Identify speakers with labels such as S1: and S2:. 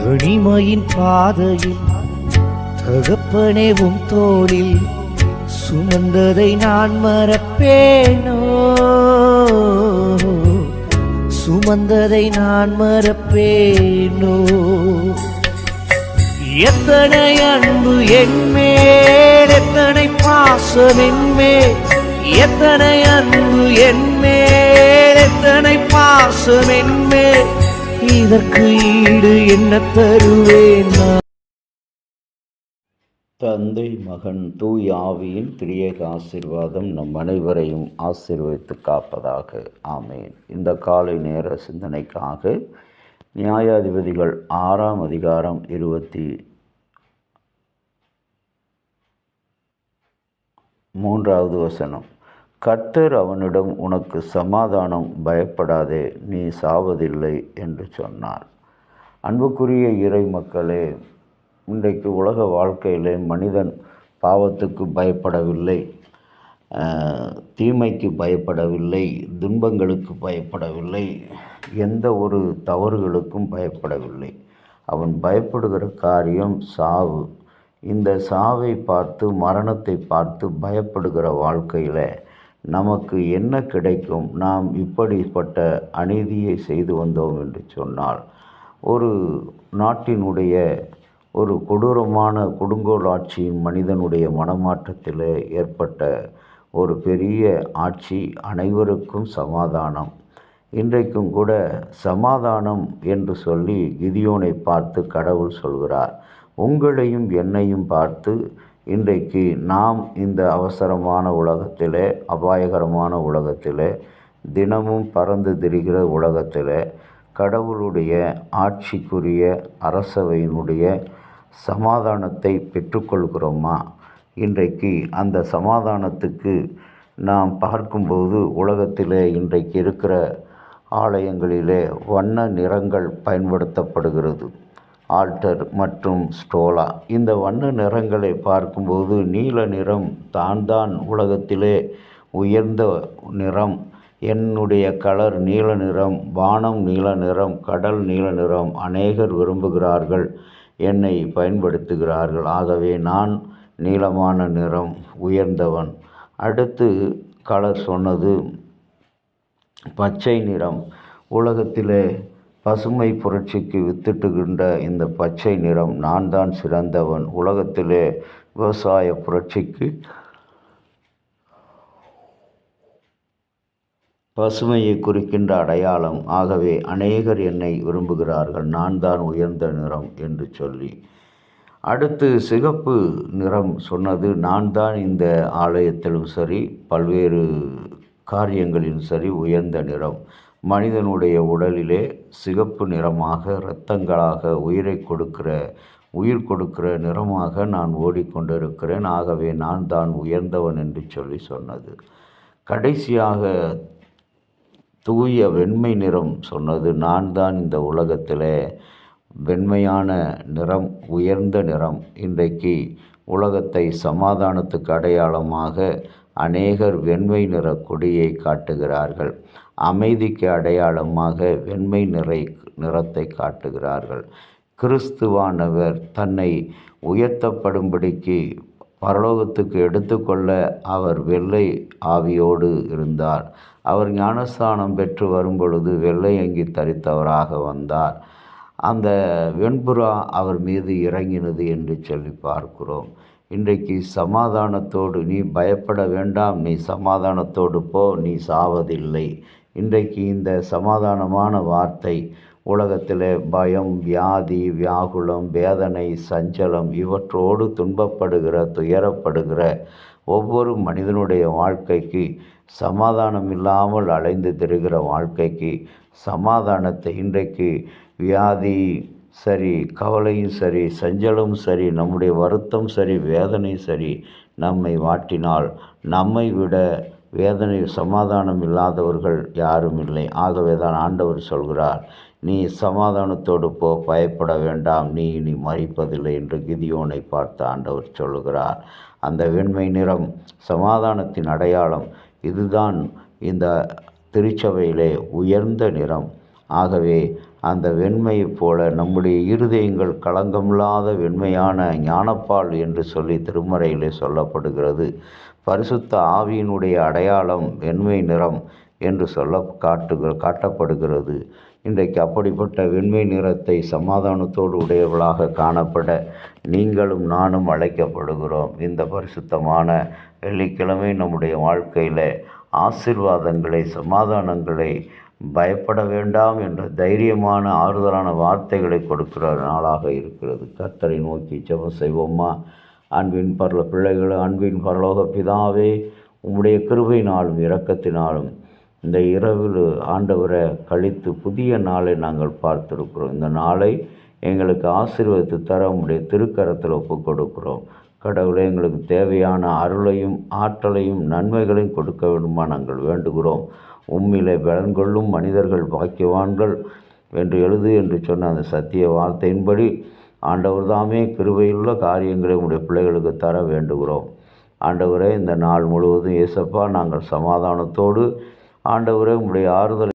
S1: எளிமையின் பாதையில் தகப்பனே உம் தோளில் சுமந்ததை நான் மறப்பேனோ, சுமந்ததை நான் மறப்பேனோ. எத்தனை அன்பு என்மேல், எத்தனை பாசம் என்மேல், எத்தனை அன்பு என்மேல், எத்தனை பாசம் என்மேல், இதற்கு ஈடு என்ன தருவேன்?
S2: தந்தை மகன் தூய் ஆவியின் திரியேக ஆசீர்வாதம் நம் அனைவரையும் ஆசீர்வதித்து காப்பதாக. ஆமேன். இந்த காலை நேர சிந்தனைக்காக நியாயாதிபதிகள் 6ஆம் அதிகாரம் 23வது வசனம். கர்த்தர் அவனிடம், உனக்கு சமாதானம், பயப்படாதே, நீ சாவதில்லை என்று சொன்னார். அன்புக்குரிய இறை மக்களே, இன்றைக்கு உலக வாழ்க்கையிலே மனிதன் பாவத்துக்கு பயப்படவில்லை, தீமைக்கு பயப்படவில்லை, துன்பங்களுக்கு பயப்படவில்லை, எந்த ஒரு தவறுகளுக்கும் பயப்படவில்லை. அவன் பயப்படுகிற காரியம் சாவு. இந்த சாவை பார்த்து, மரணத்தை பார்த்து பயப்படுகிற வாழ்க்கையில் நமக்கு என்ன கிடைக்கும்? நாம் இப்படிப்பட்ட அநீதியை செய்து வந்தோம் என்று சொன்னால், ஒரு நாட்டினுடைய ஒரு கொடூரமான கொடுங்கோல் ஆட்சியின் மனிதனுடைய மனமாற்றத்தில் ஏற்பட்ட ஒரு பெரிய ஆட்சி, அனைவருக்கும் சமாதானம். இன்றைக்கும் கூட சமாதானம் என்று சொல்லி கிதியோனை பார்த்து கடவுள் சொல்கிறார், உங்களையும் என்னையும் பார்த்து இன்றைக்கு நாம் இந்த அவசரமான உலகத்தில், அபாயகரமான உலகத்தில், தினமும் பறந்து திரிகிற உலகத்தில் கடவுளுடைய ஆட்சிக்குரிய அரசவையினுடைய சமாதானத்தை பெற்றுக்கொள்கிறோமா? இன்றைக்கு அந்த சமாதானத்துக்கு நாம் பார்க்கும்போது உலகத்தில் இன்றைக்கு இருக்கிற ஆலயங்களிலே வண்ண நிறங்கள் பயன்படுத்தப்படுகிறது, ஆல்டர் மற்றும் ஸ்டோலா. இந்த வண்ண நிறங்களை பார்க்கும்போது நீல நிறம் தான் உலகத்திலே உயர்ந்த நிறம். என்னுடைய கலர் நீல நிறம், வானம் நீல நிறம், கடல் நீல நிறம். அநேகர் விரும்புகிறார்கள், என்னை பயன்படுத்துகிறார்கள். ஆகவே நான் நீளமான நிறம், உயர்ந்தவன். அடுத்து கலர் சொன்னது பச்சை நிறம். உலகத்திலே பசுமை புரட்சிக்கு வித்திட்டுகின்ற இந்த பச்சை நிறம், நான் தான் சிறந்தவன். உலகத்திலே விவசாய புரட்சிக்கு பசுமையை குறிக்கின்ற அடையாளம். ஆகவே அநேகர் என்னை விரும்புகிறார்கள், நான் தான் உயர்ந்த நிறம் என்று சொல்லி. அடுத்து சிகப்பு நிறம் சொன்னது, நான் தான் இந்த ஆலயத்திலும் சரி, பல்வேறு காரியங்களிலும் சரி உயர்ந்த நிறம். மனிதனுடைய உடலிலே சிகப்பு நிறமாக, இரத்தங்களாக உயிர் கொடுக்கிற நிறமாக நான் ஓடிக்கொண்டிருக்கிறேன். ஆகவே நான் தான் உயர்ந்தவன் என்று சொல்லி சொன்னது. கடைசியாக தூய வெண்மை நிறம் சொன்னது, நான் தான் இந்த உலகத்தில் வெண்மையான நிறம், உயர்ந்த நிறம். இன்றைக்கு உலகத்தை சமாதானத்துக்கு அடையாளமாக அநேகர் வெண்மை நிற கொடியை காட்டுகிறார்கள். அமைதிக்கு அடையாளமாக வெண்மை நிறத்தை காட்டுகிறார்கள். கிறிஸ்துவானவர் தன்னை உயர்த்தப்படும்படிக்கு பரலோகத்துக்கு எடுத்துக்கொள்ள அவர் வெள்ளை ஆவியோடு இருந்தார். அவர் ஞானஸ்தானம் பெற்று வரும்பொழுது வெள்ளை அங்கி தரித்தவராக வந்தார். அந்த வெண்புறா அவர் மீது இறங்கினது என்று சொல்லி பார்க்கிறோம். இன்றைக்கு சமாதானத்தோடு, நீ பயப்பட வேண்டாம், நீ சமாதானத்தோடு போ, நீ சாவதில்லை. இன்றைக்கு இந்த சமாதானமான வார்த்தை உலகத்தில் பயம், வியாதி, வியாகுலம், வேதனை, சஞ்சலம் இவற்றோடு துயரப்படுகிற ஒவ்வொரு மனிதனுடைய வாழ்க்கைக்கு, சமாதானம் இல்லாமல் அலைந்து திரிகிற வாழ்க்கைக்கு சமாதானத்தை இன்றைக்கு வியாதி சரி, கவலையும் சரி, சஞ்சலும் சரி, நம்முடைய வருத்தம் சரி, வேதனை சரி நம்மை வாட்டினால் நம்மை விட வேதனை சமாதானம் இல்லாதவர்கள் யாரும் இல்லை. ஆகவே தான் ஆண்டவர் சொல்கிறார், நீ சமாதானத்தோடு போ, பயப்பட வேண்டாம், நீ இனி மறிப்பதில்லை என்று கிதியோனை பார்த்து ஆண்டவர் சொல்லுகிறார். அந்த வெண்மை நிறம் சமாதானத்தின் அடையாளம். இதுதான் இந்த திருச்சபையிலே உயர்ந்த நிறம். ஆகவே அந்த வெண்மையைப் போல நம்முடைய இருதயங்கள் களங்கமில்லாத வெண்மையான ஞானப்பால் என்று சொல்லி திருமறையிலே சொல்லப்படுகிறது. பரிசுத்த ஆவியினுடைய அடையாளம் வெண்மை நிறம் என்று காட்டப்படுகிறது. இன்றைக்கு அப்படிப்பட்ட வெண்மை நிறத்தை சமாதானத்தோடு உடையவர்களாக காணப்பட நீங்களும் நானும் அழைக்கப்படுகிறோம். இந்த பரிசுத்தமான வெள்ளிக்கிழமை நம்முடைய வாழ்க்கையில் ஆசீர்வாதங்களை, சமாதானங்களை, பயப்பட வேண்டாம் என்ற தைரியமான ஆறுதலான வார்த்தைகளை கொடுக்கிற நாளாக இருக்கிறது. கர்த்தரை நோக்கி ஜெபம் செய்வோமா? அன்பின் பிள்ளைகள், அன்பின் பரலோக பிதாவே, உம்முடைய கிருபையினாலும் இரக்கத்தினாலும் இந்த இரவில் ஆண்டவரை கழித்து புதிய நாளை நாங்கள் பார்த்திருக்கிறோம். இந்த நாளை எங்களுக்கு ஆசீர்வதித்து தர உம்முடைய திருக்கரத்தில் ஒப்புக் கொடுக்கிறோம். கடவுளை எங்களுக்கு தேவையான அருளையும் ஆற்றலையும் நன்மைகளையும் கொடுக்க வேண்டுமா நாங்கள் வேண்டுகிறோம். உம்மிலே பலன் கொள்ளும் மனிதர்கள் பாக்கியவான்கள் என்று எழுது என்று சொன்ன அந்த சத்திய வார்த்தையின்படி ஆண்டவர் தாமே கிருபையுள்ள காரியங்களை உடைய பிள்ளைகளுக்கு தர வேண்டுகிறோம். ஆண்டவரே, இந்த நாள் முழுவதும் இயேசப்பா நாங்கள் சமாதானத்தோடு ஆண்டவரே உம்முடைய ஆறுதல்